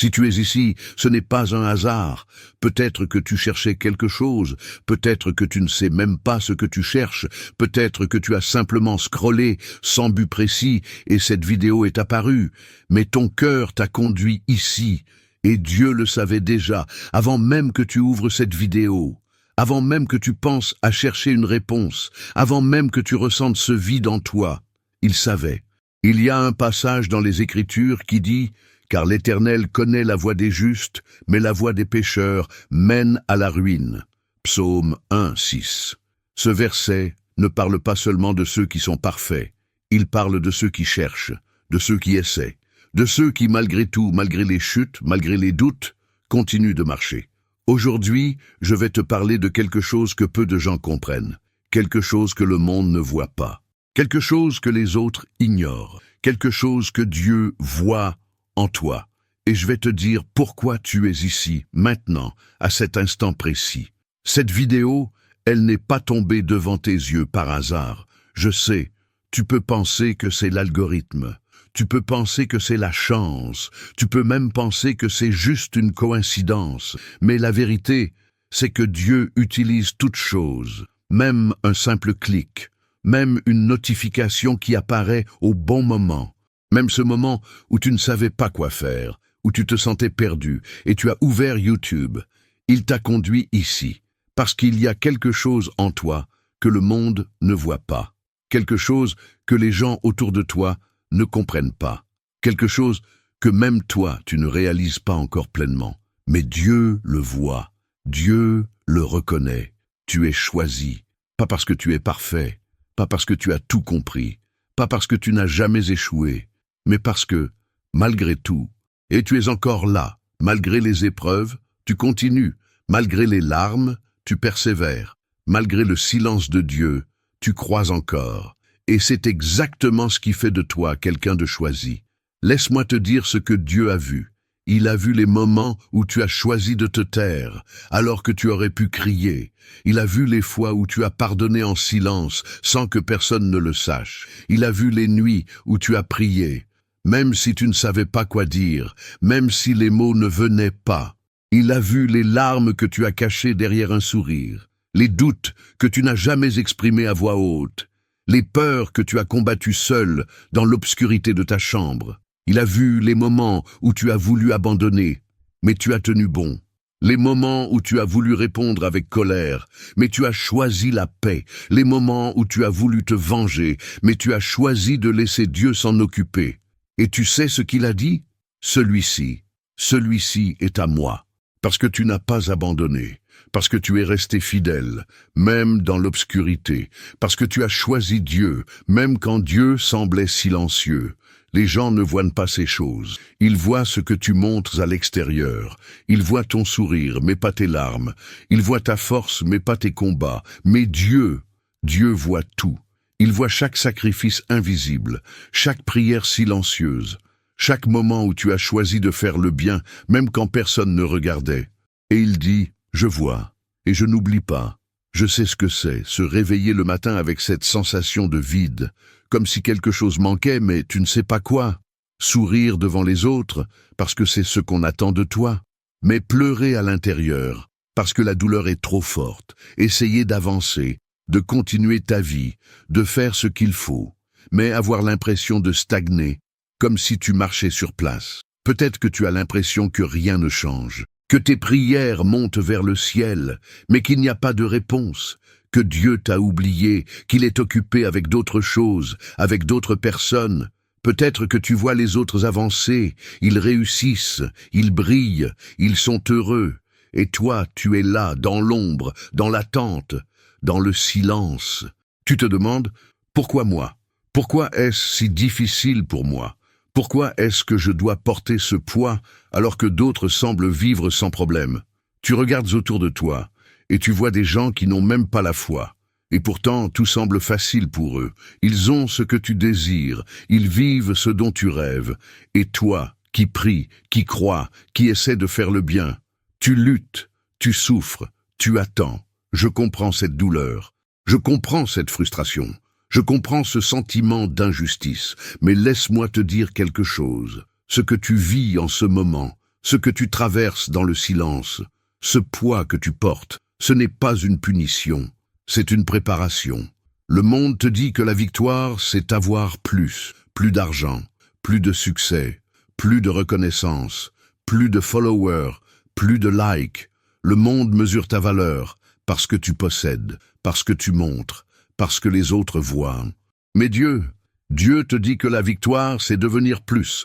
Si tu es ici, ce n'est pas un hasard. Peut-être que tu cherchais quelque chose, peut-être que tu ne sais même pas ce que tu cherches, peut-être que tu as simplement scrollé sans but précis et cette vidéo est apparue. Mais ton cœur t'a conduit ici, et Dieu le savait déjà, avant même que tu ouvres cette vidéo, avant même que tu penses à chercher une réponse, avant même que tu ressentes ce vide en toi. Il savait. Il y a un passage dans les Écritures qui dit « Car l'Éternel connaît la voie des justes, mais la voie des pécheurs mène à la ruine. » Psaume 1, 6. Ce verset ne parle pas seulement de ceux qui sont parfaits, il parle de ceux qui cherchent, de ceux qui essaient, de ceux qui malgré tout, malgré les chutes, malgré les doutes, continuent de marcher. Aujourd'hui, je vais te parler de quelque chose que peu de gens comprennent, quelque chose que le monde ne voit pas, quelque chose que les autres ignorent, quelque chose que Dieu voit en toi. Et je vais te dire pourquoi tu es ici, maintenant, à cet instant précis. Cette vidéo, elle n'est pas tombée devant tes yeux par hasard. Je sais, tu peux penser que c'est l'algorithme. Tu peux penser que c'est la chance. Tu peux même penser que c'est juste une coïncidence. Mais la vérité, c'est que Dieu utilise toutes choses, même un simple clic, même une notification qui apparaît au bon moment, même ce moment où tu ne savais pas quoi faire, où tu te sentais perdu et tu as ouvert YouTube. Il t'a conduit ici, parce qu'il y a quelque chose en toi que le monde ne voit pas, quelque chose que les gens autour de toi ne comprennent pas, quelque chose que même toi tu ne réalises pas encore pleinement. Mais Dieu le voit, Dieu le reconnaît. Tu es choisi, pas parce que tu es parfait, pas parce que tu as tout compris, pas parce que tu n'as jamais échoué, mais parce que, malgré tout, et tu es encore là, malgré les épreuves, tu continues, malgré les larmes, tu persévères, malgré le silence de Dieu, tu crois encore. Et c'est exactement ce qui fait de toi quelqu'un de choisi. Laisse-moi te dire ce que Dieu a vu. Il a vu les moments où tu as choisi de te taire, alors que tu aurais pu crier. Il a vu les fois où tu as pardonné en silence, sans que personne ne le sache. Il a vu les nuits où tu as prié, même si tu ne savais pas quoi dire, même si les mots ne venaient pas. Il a vu les larmes que tu as cachées derrière un sourire, les doutes que tu n'as jamais exprimés à voix haute, les peurs que tu as combattues seul dans l'obscurité de ta chambre. Il a vu les moments où tu as voulu abandonner, mais tu as tenu bon. Les moments où tu as voulu répondre avec colère, mais tu as choisi la paix. Les moments où tu as voulu te venger, mais tu as choisi de laisser Dieu s'en occuper. Et tu sais ce qu'il a dit? Celui-ci est à moi. Parce que tu n'as pas abandonné, parce que tu es resté fidèle, même dans l'obscurité, parce que tu as choisi Dieu, même quand Dieu semblait silencieux. Les gens ne voient pas ces choses. Ils voient ce que tu montres à l'extérieur. Ils voient ton sourire, mais pas tes larmes. Ils voient ta force, mais pas tes combats. Mais Dieu voit tout. Il voit chaque sacrifice invisible, chaque prière silencieuse, chaque moment où tu as choisi de faire le bien, même quand personne ne regardait. Et il dit, je vois, et je n'oublie pas. Je sais ce que c'est, se réveiller le matin avec cette sensation de vide, comme si quelque chose manquait, mais tu ne sais pas quoi. Sourire devant les autres, parce que c'est ce qu'on attend de toi. Mais pleurer à l'intérieur, parce que la douleur est trop forte. Essayer d'avancer, de continuer ta vie, de faire ce qu'il faut, mais avoir l'impression de stagner, comme si tu marchais sur place. Peut-être que tu as l'impression que rien ne change, que tes prières montent vers le ciel, mais qu'il n'y a pas de réponse, que Dieu t'a oublié, qu'il est occupé avec d'autres choses, avec d'autres personnes. Peut-être que tu vois les autres avancer, ils réussissent, ils brillent, ils sont heureux, et toi, tu es là, dans l'ombre, dans l'attente, dans le silence. Tu te demandes, pourquoi moi? Pourquoi est-ce si difficile pour moi? Pourquoi est-ce que je dois porter ce poids alors que d'autres semblent vivre sans problème? Tu regardes autour de toi et tu vois des gens qui n'ont même pas la foi. Et pourtant, tout semble facile pour eux. Ils ont ce que tu désires, ils vivent ce dont tu rêves. Et toi, qui pries, qui crois, qui essaie de faire le bien, tu luttes, tu souffres, tu attends. Je comprends cette douleur, je comprends cette frustration. Je comprends ce sentiment d'injustice, mais laisse-moi te dire quelque chose. Ce que tu vis en ce moment, ce que tu traverses dans le silence, ce poids que tu portes, ce n'est pas une punition, c'est une préparation. Le monde te dit que la victoire, c'est avoir plus d'argent, plus de succès, plus de reconnaissance, plus de followers, plus de likes. Le monde mesure ta valeur parce que tu possèdes, parce que tu montres, parce que les autres voient. Mais Dieu te dit que la victoire, c'est devenir plus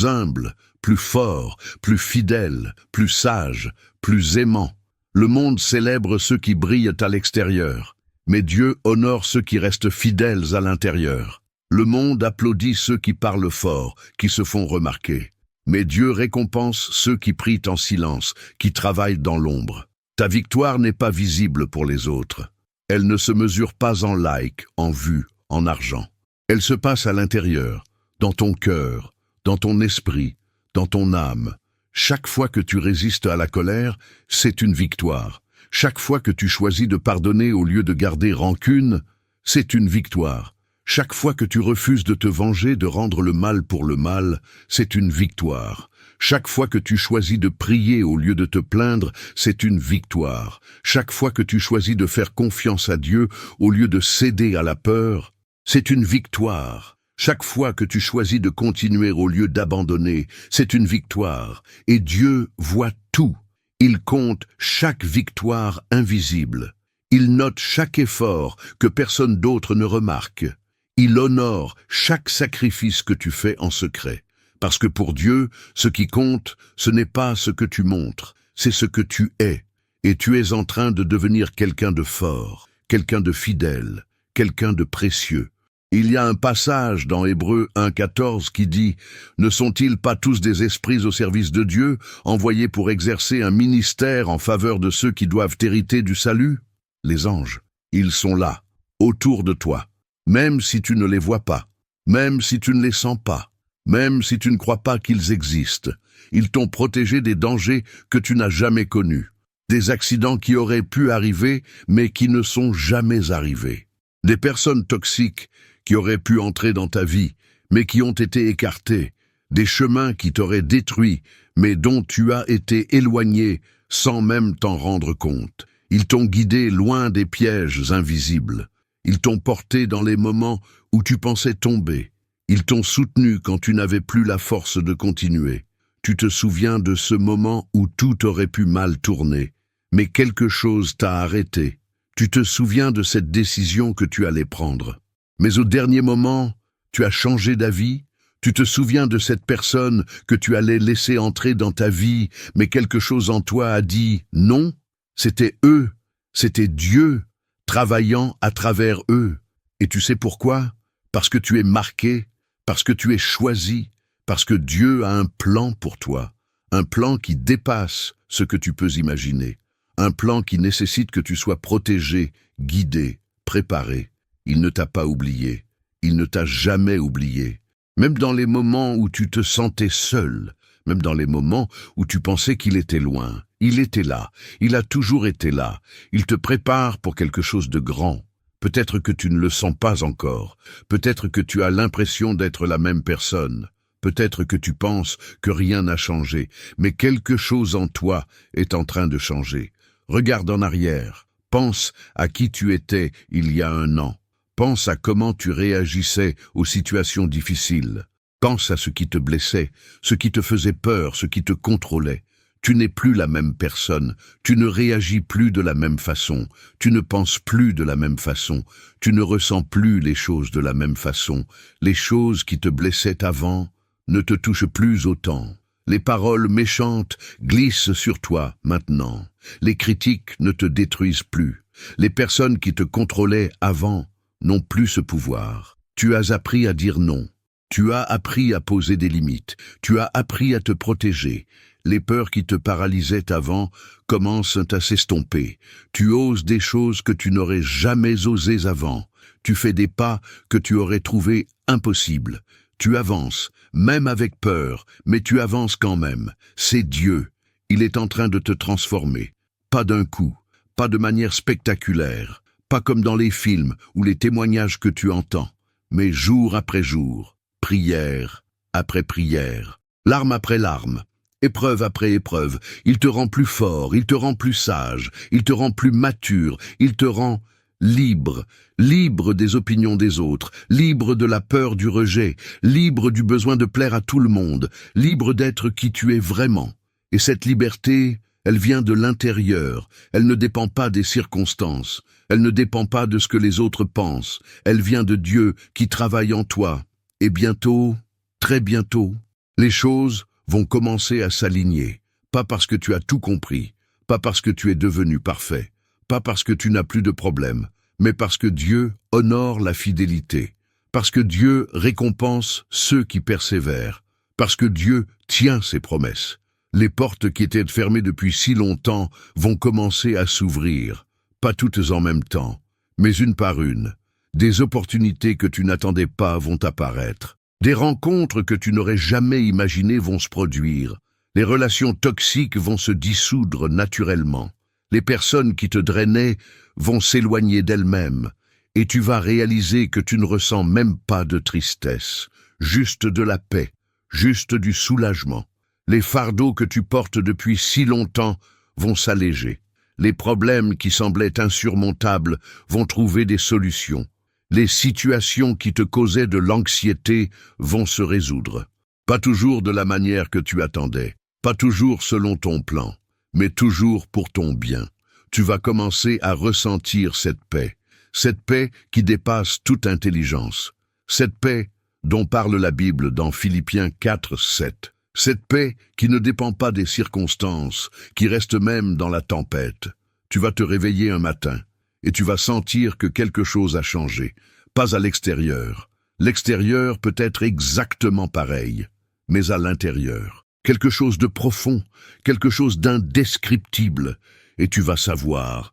humble, plus fort, plus fidèle, plus sage, plus aimant. Le monde célèbre ceux qui brillent à l'extérieur, mais Dieu honore ceux qui restent fidèles à l'intérieur. Le monde applaudit ceux qui parlent fort, qui se font remarquer. Mais Dieu récompense ceux qui prient en silence, qui travaillent dans l'ombre. Ta victoire n'est pas visible pour les autres. Elle ne se mesure pas en likes, en vues, en argent. Elle se passe à l'intérieur, dans ton cœur, dans ton esprit, dans ton âme. Chaque fois que tu résistes à la colère, c'est une victoire. Chaque fois que tu choisis de pardonner au lieu de garder rancune, c'est une victoire. Chaque fois que tu refuses de te venger, de rendre le mal pour le mal, c'est une victoire. Chaque fois que tu choisis de prier au lieu de te plaindre, c'est une victoire. Chaque fois que tu choisis de faire confiance à Dieu au lieu de céder à la peur, c'est une victoire. Chaque fois que tu choisis de continuer au lieu d'abandonner, c'est une victoire. Et Dieu voit tout. Il compte chaque victoire invisible. Il note chaque effort que personne d'autre ne remarque. Il honore chaque sacrifice que tu fais en secret. Parce que pour Dieu, ce qui compte, ce n'est pas ce que tu montres, c'est ce que tu es. Et tu es en train de devenir quelqu'un de fort, quelqu'un de fidèle, quelqu'un de précieux. Il y a un passage dans Hébreux 1,14 qui dit « Ne sont-ils pas tous des esprits au service de Dieu, envoyés pour exercer un ministère en faveur de ceux qui doivent hériter du salut ?» Les anges, ils sont là, autour de toi, même si tu ne les vois pas, même si tu ne les sens pas, même si tu ne crois pas qu'ils existent. Ils t'ont protégé des dangers que tu n'as jamais connus, des accidents qui auraient pu arriver mais qui ne sont jamais arrivés, des personnes toxiques qui auraient pu entrer dans ta vie, mais qui ont été écartés, des chemins qui t'auraient détruit, mais dont tu as été éloigné sans même t'en rendre compte. Ils t'ont guidé loin des pièges invisibles. Ils t'ont porté dans les moments où tu pensais tomber. Ils t'ont soutenu quand tu n'avais plus la force de continuer. Tu te souviens de ce moment où tout aurait pu mal tourner, mais quelque chose t'a arrêté. Tu te souviens de cette décision que tu allais prendre. Mais au dernier moment, tu as changé d'avis. Tu te souviens de cette personne que tu allais laisser entrer dans ta vie, mais quelque chose en toi a dit non. C'était eux, c'était Dieu, travaillant à travers eux. Et tu sais pourquoi? Parce que tu es marqué, parce que tu es choisi, parce que Dieu a un plan pour toi, un plan qui dépasse ce que tu peux imaginer, un plan qui nécessite que tu sois protégé, guidé, préparé. Il ne t'a pas oublié, il ne t'a jamais oublié. Même dans les moments où tu te sentais seul, même dans les moments où tu pensais qu'il était loin, il était là, il a toujours été là. Il te prépare pour quelque chose de grand. Peut-être que tu ne le sens pas encore, peut-être que tu as l'impression d'être la même personne, peut-être que tu penses que rien n'a changé, mais quelque chose en toi est en train de changer. Regarde en arrière, pense à qui tu étais il y a 1 an. Pense à comment tu réagissais aux situations difficiles. Pense à ce qui te blessait, ce qui te faisait peur, ce qui te contrôlait. Tu n'es plus la même personne, tu ne réagis plus de la même façon, tu ne penses plus de la même façon, tu ne ressens plus les choses de la même façon. Les choses qui te blessaient avant ne te touchent plus autant. Les paroles méchantes glissent sur toi maintenant. Les critiques ne te détruisent plus. Les personnes qui te contrôlaient avant n'ont plus ce pouvoir. Tu as appris à dire non. Tu as appris à poser des limites. Tu as appris à te protéger. Les peurs qui te paralysaient avant commencent à s'estomper. Tu oses des choses que tu n'aurais jamais osées avant. Tu fais des pas que tu aurais trouvés impossibles. Tu avances, même avec peur, mais tu avances quand même. C'est Dieu. Il est en train de te transformer. Pas d'un coup, pas de manière spectaculaire. Pas comme dans les films ou les témoignages que tu entends, mais jour après jour, prière après prière, larme après larme, épreuve après épreuve. Il te rend plus fort, il te rend plus sage, il te rend plus mature, il te rend libre, libre des opinions des autres, libre de la peur du rejet, libre du besoin de plaire à tout le monde, libre d'être qui tu es vraiment. Et cette liberté, elle vient de l'intérieur, elle ne dépend pas des circonstances, elle ne dépend pas de ce que les autres pensent, elle vient de Dieu qui travaille en toi. Et bientôt, très bientôt, les choses vont commencer à s'aligner, pas parce que tu as tout compris, pas parce que tu es devenu parfait, pas parce que tu n'as plus de problème, mais parce que Dieu honore la fidélité, parce que Dieu récompense ceux qui persévèrent, parce que Dieu tient ses promesses. Les portes qui étaient fermées depuis si longtemps vont commencer à s'ouvrir, pas toutes en même temps, mais une par une. Des opportunités que tu n'attendais pas vont apparaître. Des rencontres que tu n'aurais jamais imaginées vont se produire. Les relations toxiques vont se dissoudre naturellement. Les personnes qui te drainaient vont s'éloigner d'elles-mêmes. Et tu vas réaliser que tu ne ressens même pas de tristesse, juste de la paix, juste du soulagement. Les fardeaux que tu portes depuis si longtemps vont s'alléger. Les problèmes qui semblaient insurmontables vont trouver des solutions. Les situations qui te causaient de l'anxiété vont se résoudre. Pas toujours de la manière que tu attendais, pas toujours selon ton plan, mais toujours pour ton bien. Tu vas commencer à ressentir cette paix qui dépasse toute intelligence, cette paix dont parle la Bible dans Philippiens 4, 7. Cette paix qui ne dépend pas des circonstances, qui reste même dans la tempête. Tu vas te réveiller un matin et tu vas sentir que quelque chose a changé, pas à l'extérieur. L'extérieur peut être exactement pareil, mais à l'intérieur. Quelque chose de profond, quelque chose d'indescriptible. Et tu vas savoir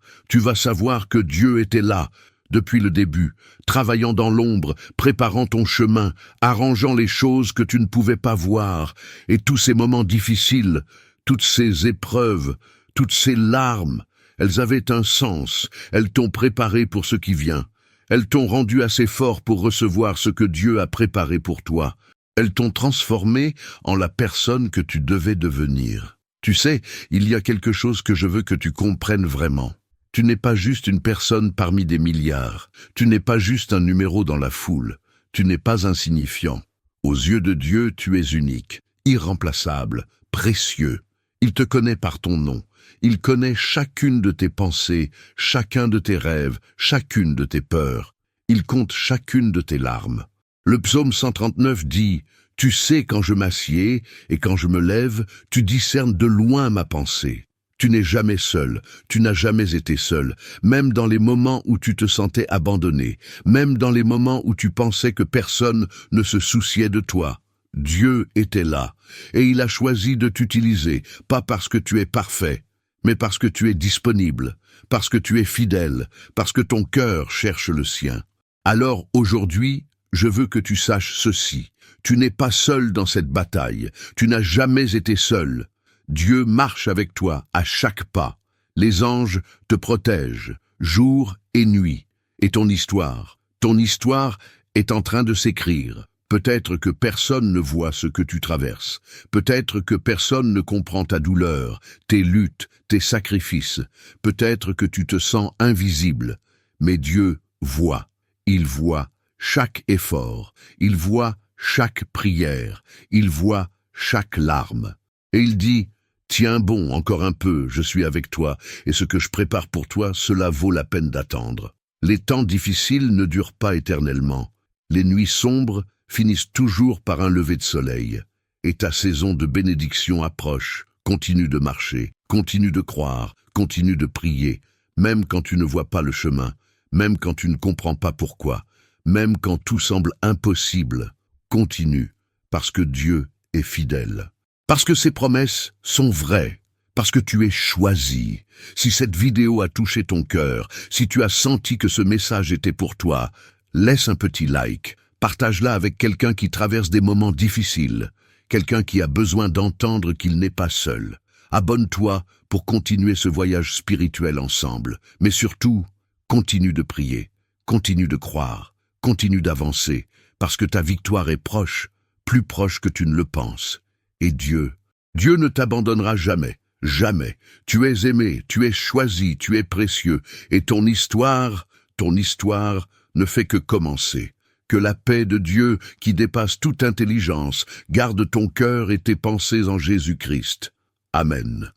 que Dieu était là, depuis le début, travaillant dans l'ombre, préparant ton chemin, arrangeant les choses que tu ne pouvais pas voir, et tous ces moments difficiles, toutes ces épreuves, toutes ces larmes, elles avaient un sens, elles t'ont préparé pour ce qui vient, elles t'ont rendu assez fort pour recevoir ce que Dieu a préparé pour toi, elles t'ont transformé en la personne que tu devais devenir. Tu sais, il y a quelque chose que je veux que tu comprennes vraiment. Tu n'es pas juste une personne parmi des milliards. Tu n'es pas juste un numéro dans la foule. Tu n'es pas insignifiant. Aux yeux de Dieu, tu es unique, irremplaçable, précieux. Il te connaît par ton nom. Il connaît chacune de tes pensées, chacun de tes rêves, chacune de tes peurs. Il compte chacune de tes larmes. Le psaume 139 dit « Tu sais quand je m'assieds et quand je me lève, tu discernes de loin ma pensée. » Tu n'es jamais seul, tu n'as jamais été seul, même dans les moments où tu te sentais abandonné, même dans les moments où tu pensais que personne ne se souciait de toi. Dieu était là, et il a choisi de t'utiliser, pas parce que tu es parfait, mais parce que tu es disponible, parce que tu es fidèle, parce que ton cœur cherche le sien. Alors aujourd'hui, je veux que tu saches ceci. Tu n'es pas seul dans cette bataille, tu n'as jamais été seul. Dieu marche avec toi à chaque pas. Les anges te protègent, jour et nuit. Et ton histoire est en train de s'écrire. Peut-être que personne ne voit ce que tu traverses. Peut-être que personne ne comprend ta douleur, tes luttes, tes sacrifices. Peut-être que tu te sens invisible. Mais Dieu voit. Il voit chaque effort. Il voit chaque prière. Il voit chaque larme. Et il dit « Tiens bon, encore un peu, je suis avec toi, et ce que je prépare pour toi, cela vaut la peine d'attendre. » Les temps difficiles ne durent pas éternellement. Les nuits sombres finissent toujours par un lever de soleil. Et ta saison de bénédiction approche. Continue de marcher, continue de croire, continue de prier, même quand tu ne vois pas le chemin, même quand tu ne comprends pas pourquoi, même quand tout semble impossible. Continue, parce que Dieu est fidèle. Parce que ses promesses sont vraies, parce que tu es choisi. Si cette vidéo a touché ton cœur, si tu as senti que ce message était pour toi, laisse un petit like, partage-la avec quelqu'un qui traverse des moments difficiles, quelqu'un qui a besoin d'entendre qu'il n'est pas seul. Abonne-toi pour continuer ce voyage spirituel ensemble, mais surtout, continue de prier, continue de croire, continue d'avancer, parce que ta victoire est proche, plus proche que tu ne le penses. Et Dieu Dieu ne t'abandonnera jamais, jamais. Tu es aimé, tu es choisi, tu es précieux, et ton histoire ne fait que commencer. Que la paix de Dieu, qui dépasse toute intelligence, garde ton cœur et tes pensées en Jésus-Christ. Amen.